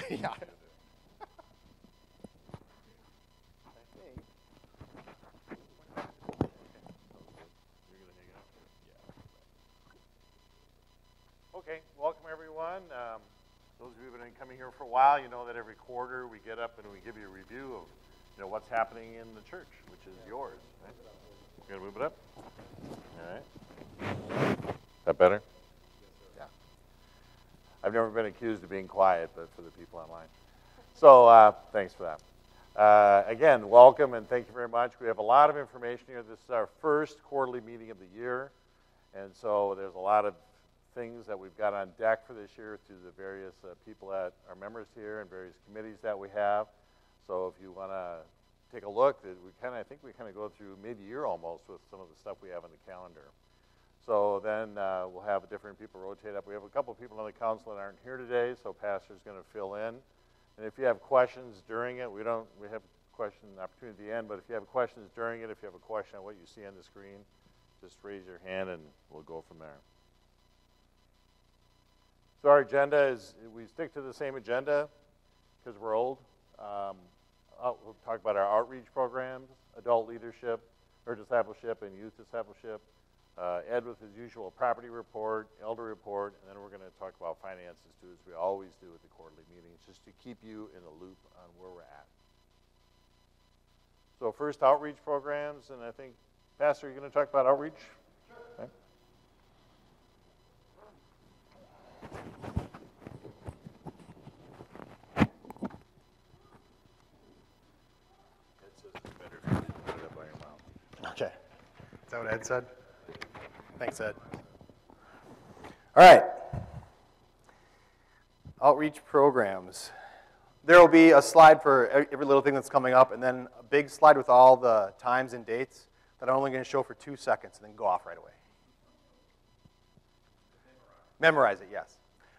Yeah. Okay, welcome everyone. Those of you who have been coming here for a while, you know that every quarter we get up and we give you a review of what's happening in the church, which is yours. Right? You gonna move it up? All right. Is that better? Yeah. I've never been accused of being quiet, but for the people online. So thanks for that. Again, welcome and thank you very much. We have a lot of information here. This is our first quarterly meeting of the year, and so there's a lot of things that we've got on deck for this year through the various people that are members here and various committees that we have. So if you want to take a look, I think we kind of go through mid-year almost with some of the stuff we have on the calendar. So then we'll have different people rotate up. We have a couple of people on the council that aren't here today, so Pastor's going to fill in. And if you have questions during it, we have question opportunity at the end, but if you have questions during it, if you have a question on what you see on the screen, just raise your hand and we'll go from there. So our agenda is, we stick to the same agenda because we're old. We'll talk about our outreach programs, adult leadership, or discipleship, and youth discipleship. Ed with his usual property report, elder report, and then we're going to talk about finances too, as we always do at the quarterly meetings, just to keep you in the loop on where we're at. So first, outreach programs, and I think, Pastor, you're going to talk about outreach? Sure. Okay. Okay. Is that what Ed said? Thanks, Ed. All right. Outreach programs. There will be a slide for every little thing that's coming up, and then a big slide with all the times and dates that I'm only going to show for 2 seconds and then go off right away. Memorize it, yes.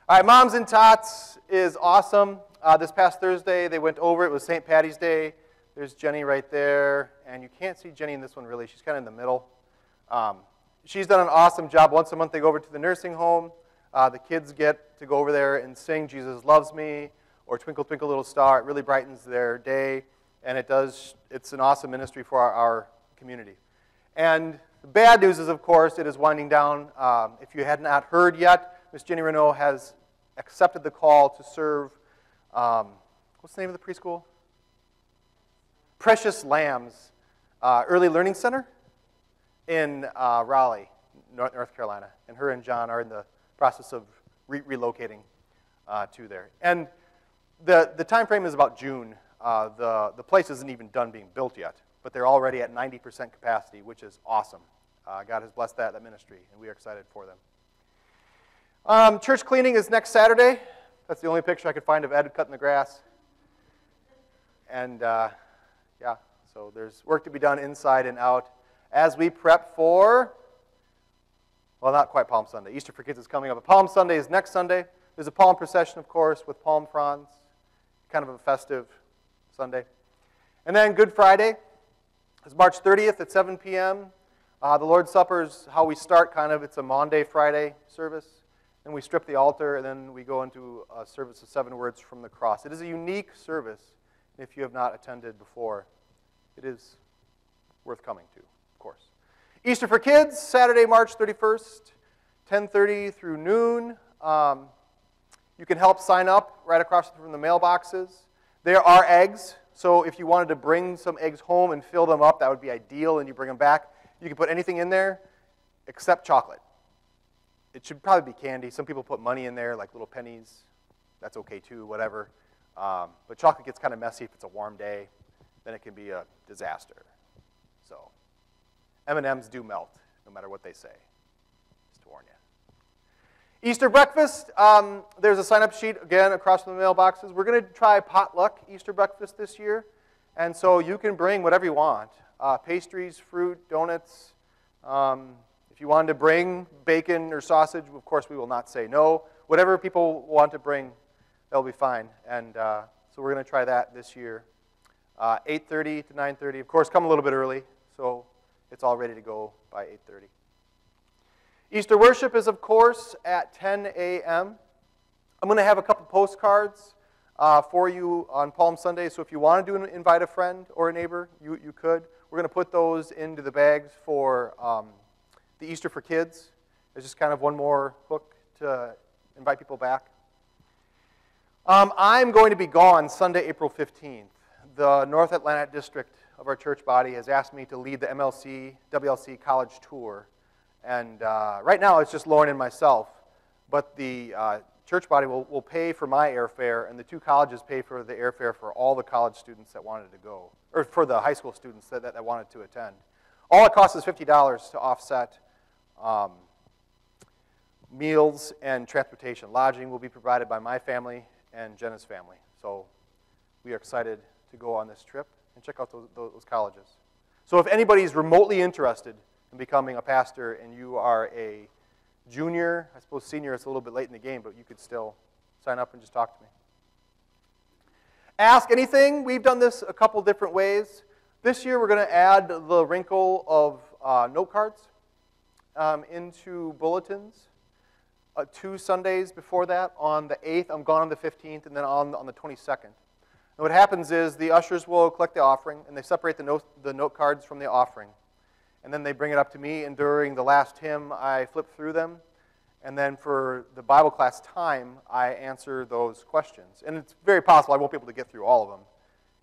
All right, Moms and Tots is awesome. This past Thursday, they went over. It was St. Patty's Day. There's Jenny right there, and you can't see Jenny in this one really. She's kind of in the middle. She's done an awesome job. Once a month, they go over to the nursing home. The kids get to go over there and sing Jesus Loves Me or Twinkle, Twinkle, Little Star. It really brightens their day, and it's an awesome ministry for our community. And the bad news is, of course, it is winding down. If you had not heard yet, Miss Jenny Renault has accepted the call to serve, what's the name of the preschool? Precious Lambs Early Learning Center in Raleigh, North Carolina. And her and John are in the process of relocating to there. And the time frame is about June. The place isn't even done being built yet, but they're already at 90% capacity, which is awesome. God has blessed that ministry, and we are excited for them. Church cleaning is next Saturday. That's the only picture I could find of Ed cutting the grass. And yeah, so there's work to be done inside and out as we prep for, well, not quite Palm Sunday. Easter for Kids is coming up. But Palm Sunday is next Sunday. There's a palm procession, of course, with palm fronds, kind of a festive Sunday. And then Good Friday is March 30th at 7 p.m. The Lord's Supper is how we start, kind of. It's a Maundy, Friday service. Then we strip the altar, and then we go into a service of 7 words from the cross. It is a unique service. If you have not attended before, it is worth coming to, of course. Easter for Kids, Saturday, March 31st, 10:30 through noon. You can help sign up right across from the mailboxes. There are eggs, so if you wanted to bring some eggs home and fill them up, that would be ideal, and you bring them back. You can put anything in there except chocolate. It should probably be candy. Some people put money in there, like little pennies. That's okay too, whatever. But chocolate gets kind of messy if it's a warm day. Then it can be a disaster. So M&Ms do melt, no matter what they say. Just to warn you. Easter breakfast. There's a sign-up sheet, again, across from the mailboxes. We're going to try potluck Easter breakfast this year. And so you can bring whatever you want. Pastries, fruit, donuts. If you wanted to bring bacon or sausage, of course, we will not say no. Whatever people want to bring, that'll be fine. And so we're going to try that this year. 8:30 to 9:30. Of course, come a little bit early, so it's all ready to go by 8:30. Easter worship is, of course, at 10 a.m. I'm going to have a couple postcards for you on Palm Sunday. So if you want to invite a friend or a neighbor, you could. We're going to put those into the bags for the Easter for Kids. It's just kind of one more hook to invite people back. I'm going to be gone Sunday, April 15th. The North Atlanta district of our church body has asked me to lead the WLC college tour. And right now it's just Lauren and myself. But the church body will pay for my airfare, and the two colleges pay for the airfare for all the college students that wanted to go, or for the high school students that wanted to attend. All it costs is $50 to offset meals and transportation. Lodging will be provided by my family and Jenna's family. So we are excited to go on this trip and check out those colleges. So if anybody's remotely interested in becoming a pastor and you are a junior, I suppose senior is a little bit late in the game, but you could still sign up and just talk to me. Ask anything. We've done this a couple different ways. This year we're going to add the wrinkle of note cards into bulletins. 2 Sundays before that, on the 8th, I'm gone on the 15th, and then on the 22nd. And what happens is the ushers will collect the offering, and they separate the note cards from the offering. And then they bring it up to me, and during the last hymn, I flip through them. And then for the Bible class time, I answer those questions. And it's very possible I won't be able to get through all of them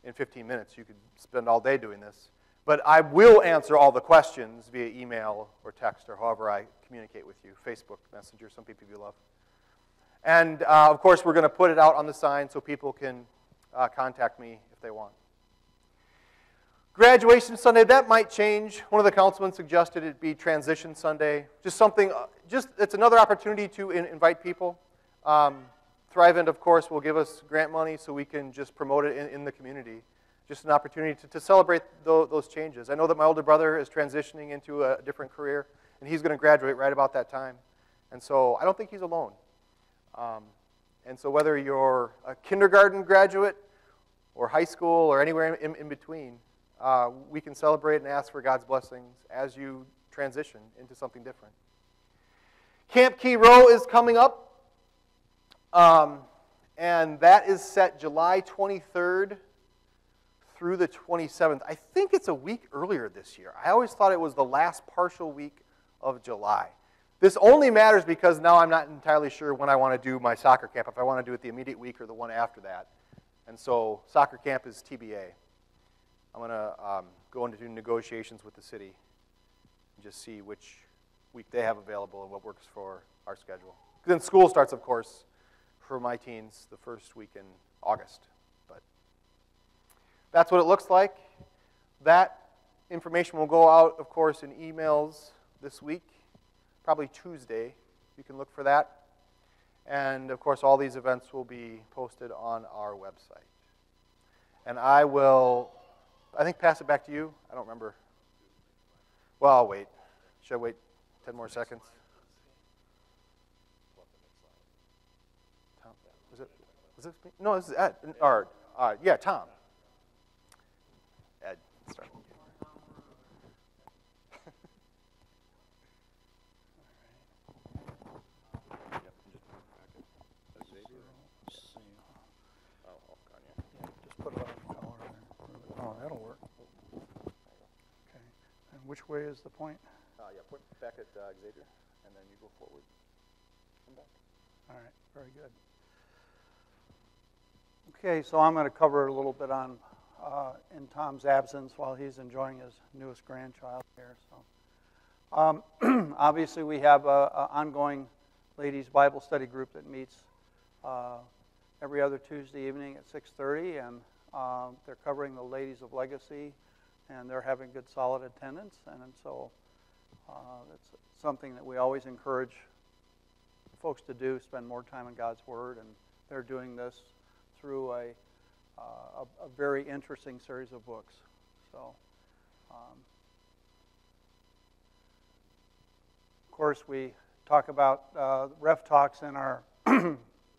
in 15 minutes. You could spend all day doing this. But I will answer all the questions via email or text or however I communicate with you. Facebook, Messenger, some people you love. And, of course, we're going to put it out on the sign so people can contact me if they want. Graduation Sunday, that might change. One of the councilmen suggested it be Transition Sunday. Just something, it's another opportunity to invite people. Thrivent, of course, will give us grant money so we can just promote it in the community. Just an opportunity to celebrate those changes. I know that my older brother is transitioning into a different career, and he's going to graduate right about that time. And so I don't think he's alone. And so whether you're a kindergarten graduate or high school or anywhere in between, we can celebrate and ask for God's blessings as you transition into something different. Camp Key Row is coming up, and that is set July 23rd through the 27th. I think it's a week earlier this year. I always thought it was the last partial week of July. This only matters because now I'm not entirely sure when I want to do my soccer camp, if I want to do it the immediate week or the one after that. And so soccer camp is TBA. I'm going to go into negotiations with the city and just see which week they have available and what works for our schedule. Then school starts, of course, for my teens the first week in August. But that's what it looks like. That information will go out, of course, in emails this week, probably Tuesday. You can look for that. And, of course, all these events will be posted on our website. And I will, I think, pass it back to you. I don't remember. Well, I'll wait. Should I wait 10 more seconds? Tom, was this me? No, this is Ed. Or, yeah, Tom. Ed, start. Oh, that'll work. Okay. And which way is the point? Yeah, point back at Xavier, and then you go forward and back. All right, very good. Okay, so I'm going to cover a little bit on in Tom's absence while he's enjoying his newest grandchild here. So, obviously, we have an ongoing ladies' Bible study group that meets every other Tuesday evening at 6:30, and they're covering the Ladies of Legacy, and they're having good, solid attendance, and so it's something that we always encourage folks to do, spend more time in God's Word, and they're doing this through a very interesting series of books. So, of course, we talk about Ref Talks in our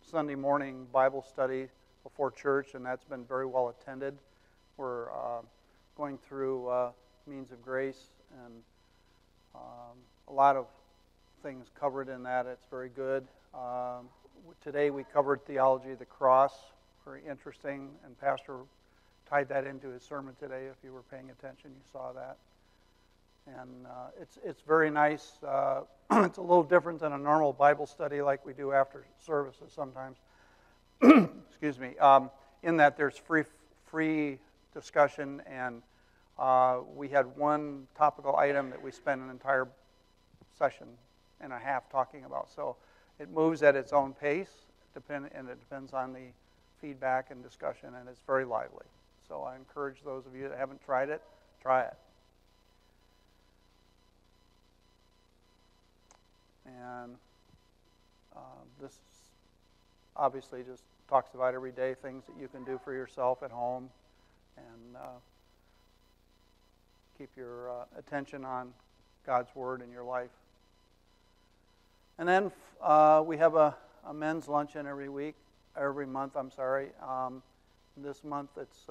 Sunday morning Bible study before church, and that's been very well attended. We're going through Means of Grace, and a lot of things covered in that. It's very good. Today we covered Theology of the Cross, very interesting, and Pastor tied that into his sermon today. If you were paying attention, you saw that. And it's very nice. It's a little different than a normal Bible study like we do after services sometimes. Excuse me. In that there's free discussion, and we had one topical item that we spent an entire session and a half talking about. So it moves at its own pace, and it depends on the feedback and discussion, and it's very lively. So I encourage those of you that haven't tried it, try it. And this obviously just talks about everyday things that you can do for yourself at home, and keep your attention on God's Word in your life. And then we have a men's luncheon every month. This month it's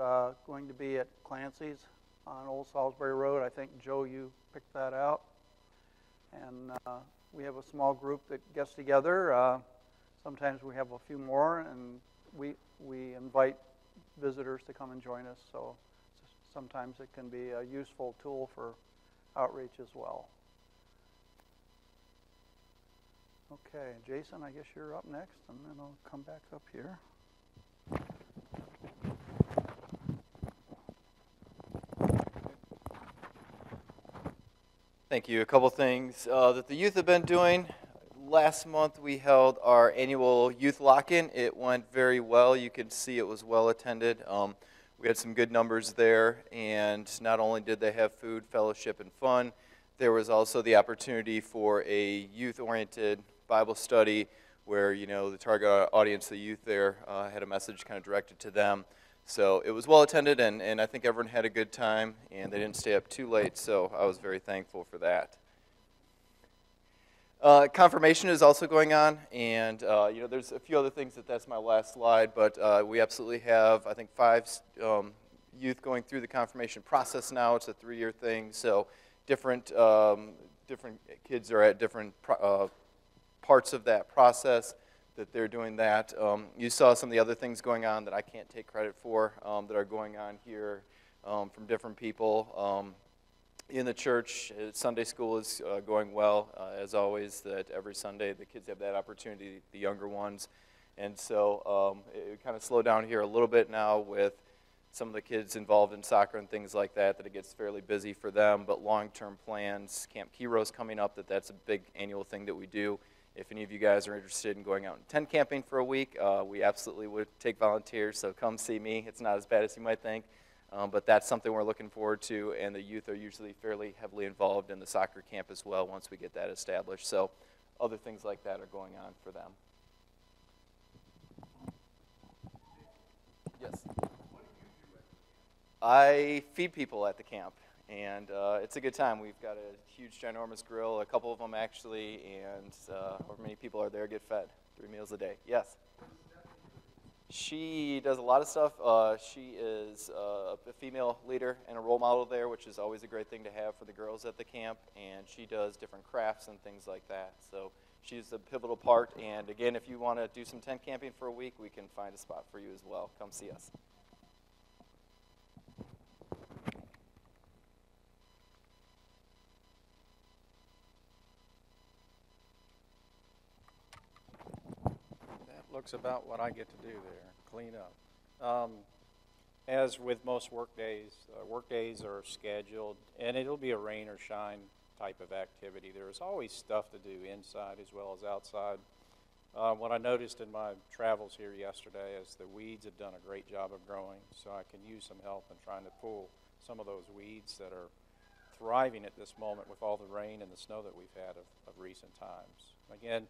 going to be at Clancy's on Old Salisbury Road. I think, Joe, you picked that out. And we have a small group that gets together. Sometimes we have a few more, and we invite visitors to come and join us. So sometimes it can be a useful tool for outreach as well. Okay, Jason, I guess you're up next, and then I'll come back up here. Thank you. A couple things that the youth have been doing. Last month we held our annual youth lock-in. It went very well. You could see it was well attended. We had some good numbers there, and not only did they have food, fellowship, and fun, there was also the opportunity for a youth-oriented Bible study where, the target audience, the youth there, had a message kind of directed to them. So it was well attended, and I think everyone had a good time, and they didn't stay up too late, so I was very thankful for that. Confirmation is also going on, and there's a few other things that's my last slide, but we absolutely have, I think, 5 youth going through the confirmation process now. It's a 3-year thing, so different kids are at different parts of that process that they're doing that. You saw some of the other things going on that I can't take credit for that are going on here from different people. In the church, Sunday school is going well, as always, that every Sunday the kids have that opportunity, the younger ones. And so it kind of slowed down here a little bit now with some of the kids involved in soccer and things like that it gets fairly busy for them. But long-term plans, Camp Kiros coming up, that's a big annual thing that we do. If any of you guys are interested in going out and tent camping for a week, we absolutely would take volunteers, so come see me. It's not as bad as you might think, but that's something we're looking forward to, and the youth are usually fairly heavily involved in the soccer camp as well once we get that established. So other things like that are going on for them. Yes? I feed people at the camp. And it's a good time. We've got a huge, ginormous grill, a couple of them actually, and however many people are there get fed 3 meals a day. Yes? She does a lot of stuff. She is a female leader and a role model there, which is always a great thing to have for the girls at the camp, and she does different crafts and things like that. So she's a pivotal part, and again, if you want to do some tent camping for a week, we can find a spot for you as well. Come see us. Looks about what I get to do there, clean up. As with most workdays are scheduled, and it'll be a rain or shine type of activity. There's always stuff to do inside as well as outside. What I noticed in my travels here yesterday is the weeds have done a great job of growing, so I can use some help in trying to pull some of those weeds that are thriving at this moment with all the rain and the snow that we've had of recent times. Again,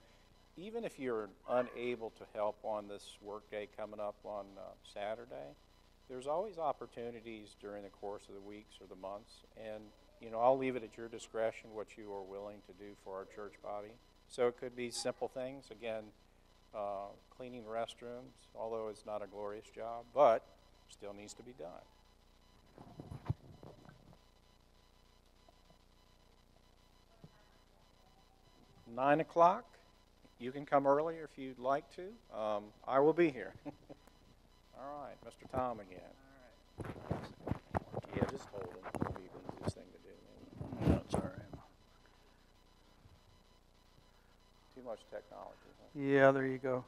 even if you're unable to help on this workday coming up on Saturday, there's always opportunities during the course of the weeks or the months, and I'll leave it at your discretion what you are willing to do for our church body. So it could be simple things, again, cleaning restrooms, although it's not a glorious job, but still needs to be done. 9 o'clock. You can come earlier if you'd like to. I will be here. All right, Mr. Tom again. All right. Yeah, just hold it. That'll be the easiest thing to do. That's all right. Too much technology. Huh? Yeah, there you go.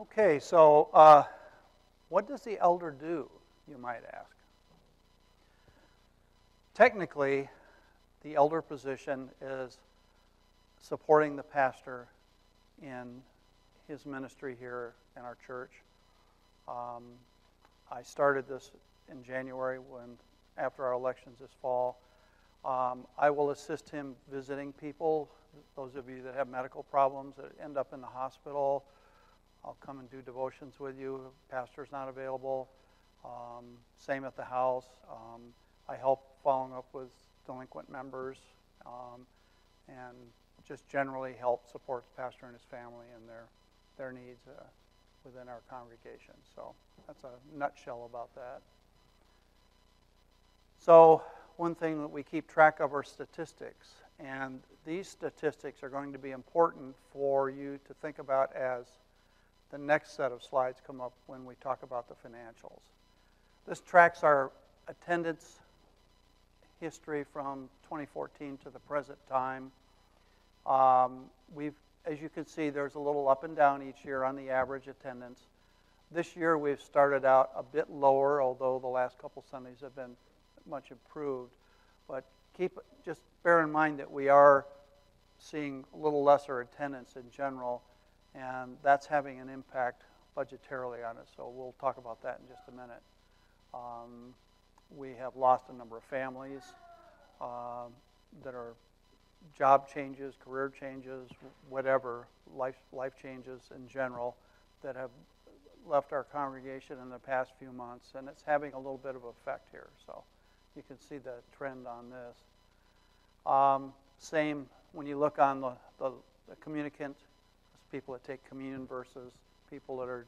Okay, so what does the elder do, you might ask? Technically, the elder position is supporting the pastor in his ministry here in our church. I started this in January after our elections this fall. I will assist him visiting people, those of you that have medical problems that end up in the hospital. I'll come and do devotions with you if pastor's not available. Same at the house. I help following up with delinquent members and just generally help support the pastor and his family and their needs within our congregation. So that's a nutshell about that. So one thing that we keep track of are statistics, and these statistics are going to be important for you to think about as the next set of slides come up when we talk about the financials. This tracks our attendance history from 2014 to the present time. As you can see, there's a little up and down each year on the average attendance. This year we've started out a bit lower, although the last couple Sundays have been much improved. But just bear in mind that we are seeing a little lesser attendance in general, and that's having an impact budgetarily on us. So we'll talk about that in just a minute. We have lost a number of families that are job changes, career changes, whatever, life changes in general that have left our congregation in the past few months, and it's having a little bit of effect here. So you can see the trend on this. Same when you look on the communicant, people that take communion versus people that are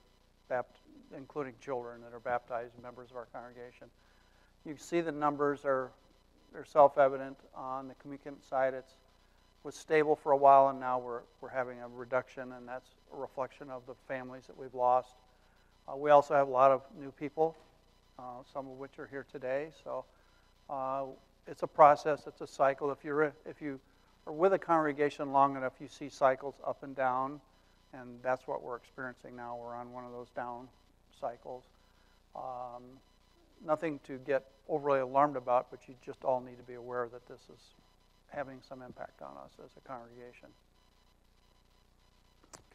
including children that are baptized members of our congregation. You see the numbers they're self-evident. On the communicant side, it was stable for a while, and now we're having a reduction, and that's a reflection of the families that we've lost. We also have a lot of new people, some of which are here today. So it's a process, it's a cycle. If you are with a congregation long enough, you see cycles up and down, and that's what we're experiencing now. We're on one of those down cycles. Nothing to get overly alarmed about, but you just all need to be aware that this is having some impact on us as a congregation.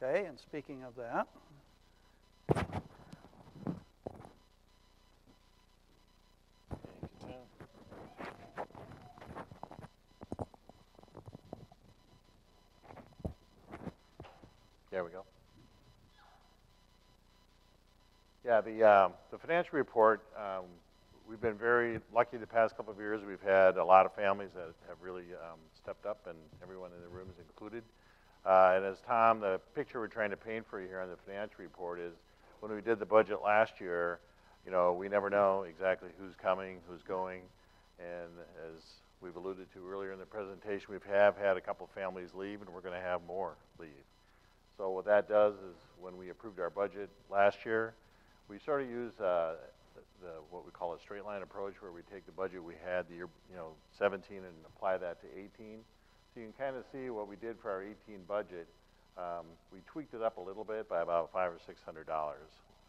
Okay, and speaking of that, there we go. Yeah, the financial report, we've been very lucky the past couple of years. We've had a lot of families that have really stepped up, and everyone in the room is included. And as Tom, the picture we're trying to paint for you here on the financial report is when we did the budget last year, we never know exactly who's coming, who's going. And as we've alluded to earlier in the presentation, we have had a couple families leave, and we're going to have more leave. So what that does is when we approved our budget last year, we sort of use what we call a straight line approach, where we take the budget we had the year 17 and apply that to 18. So you can kind of see what we did for our 18 budget. We tweaked it up a little bit by about $500 or $600.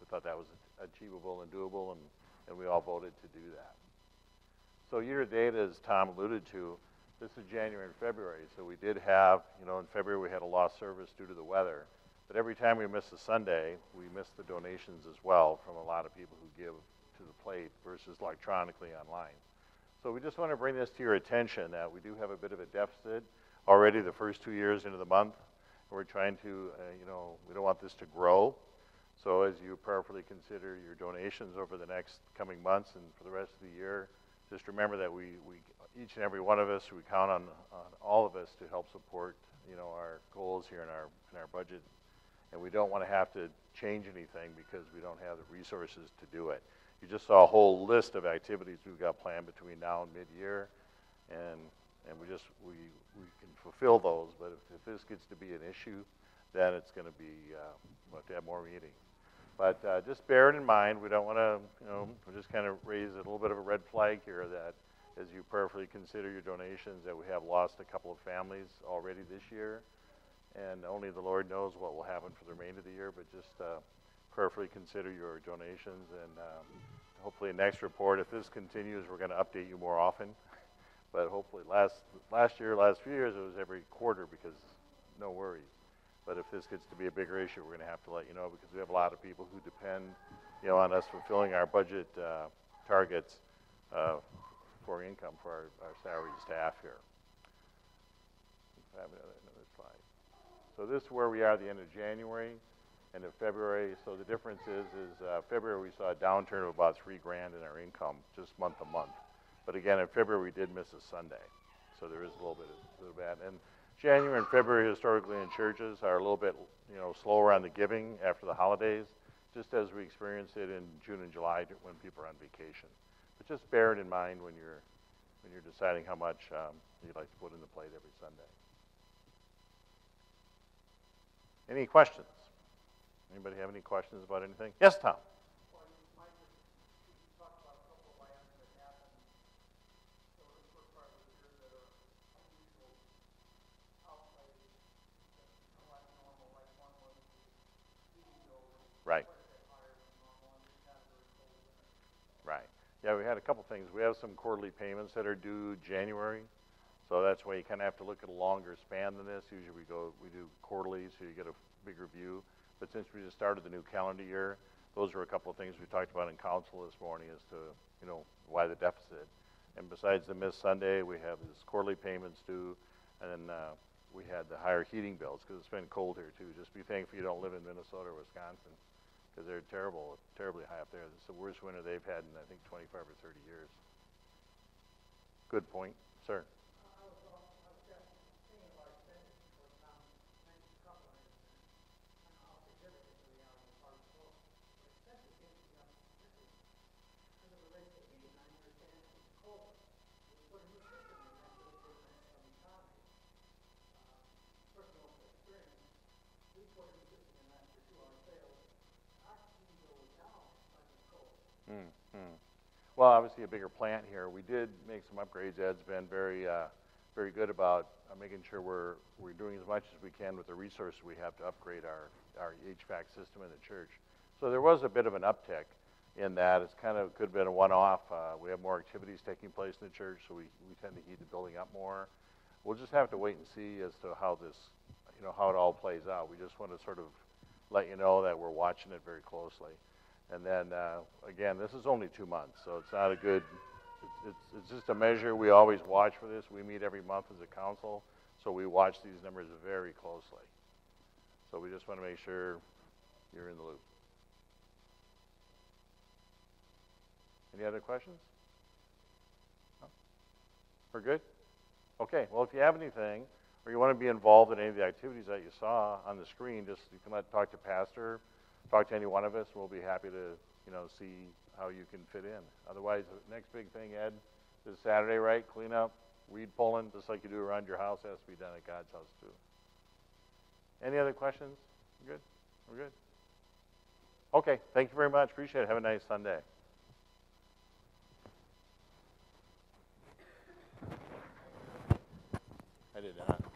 We thought that was achievable and doable, and we all voted to do that. So year to date, as Tom alluded to, this is January and February. So we did have, in February we had a lost service due to the weather. But every time we miss a Sunday, we miss the donations as well from a lot of people who give to the plate versus electronically online. So we just want to bring this to your attention that we do have a bit of a deficit already the first 2 years into the month. We're trying to, we don't want this to grow. So as you prayerfully consider your donations over the next coming months and for the rest of the year, just remember that we each and every one of us, we count on all of us to help support, our goals here in our budget. And we don't want to have to change anything because we don't have the resources to do it. You just saw a whole list of activities we've got planned between now and mid-year, and we can fulfill those. But if this gets to be an issue, then it's going to be we'll have to have more meetings. But just bear it in mind. We don't want to, we just kind of raise a little bit of a red flag here that as you prayerfully consider your donations, that we have lost a couple of families already this year. And only the Lord knows what will happen for the remainder of the year, but just prayerfully consider your donations. And hopefully next report, if this continues, we're going to update you more often. But hopefully last few years, it was every quarter because no worries. But if this gets to be a bigger issue, we're going to have to let you know because we have a lot of people who depend, on us fulfilling our budget targets for income for our salaried staff here. I have another slide. So this is where we are at the end of January and of February. So the difference is February we saw a downturn of about $3 grand in our income just month to month. But again, in February we did miss a Sunday, so there is a little bit of that. And January and February historically in churches are a little bit, slower on the giving after the holidays, just as we experienced it in June and July when people are on vacation. But just bear it in mind when you're deciding how much you'd like to put in the plate every Sunday. Any questions? Anybody have any questions about anything? Yes, Tom. Right. Right. Yeah, we had a couple things. We have some quarterly payments that are due January, so that's why you kind of have to look at a longer span than this. Usually we do quarterly, so you get a bigger view. But since we just started the new calendar year, those are a couple of things we talked about in council this morning as to, why the deficit. And besides the missed Sunday, we have these quarterly payments due, and then we had the higher heating bills because it's been cold here too. Just be thankful you don't live in Minnesota or Wisconsin, because they're terribly high up there. It's the worst winter they've had in, I think, 25 or 30 years. Good point, sir. Well, obviously a bigger plant here. We did make some upgrades. Ed's been very good about making sure we're doing as much as we can with the resources we have to upgrade our HVAC system in the church. So there was a bit of an uptick in that. It's kind of could have been a one-off. We have more activities taking place in the church, so we tend to heat the building up more. We'll just have to wait and see as to how this, how it all plays out. We just want to sort of let you know that we're watching it very closely. And then, again, this is only 2 months, so it's not a good, it's just a measure. We always watch for this. We meet every month as a council, so we watch these numbers very closely. So we just want to make sure you're in the loop. Any other questions? No? We're good? Okay, well, if you have anything, or you want to be involved in any of the activities that you saw on the screen, just you can talk to Pastor, talk to any one of us. We'll be happy to, see how you can fit in. Otherwise, the next big thing, Ed, is Saturday, right? Clean up, weed pulling, just like you do around your house, has to be done at God's house too. Any other questions? We're good? We're good? Okay, thank you very much. Appreciate it. Have a nice Sunday. I did not.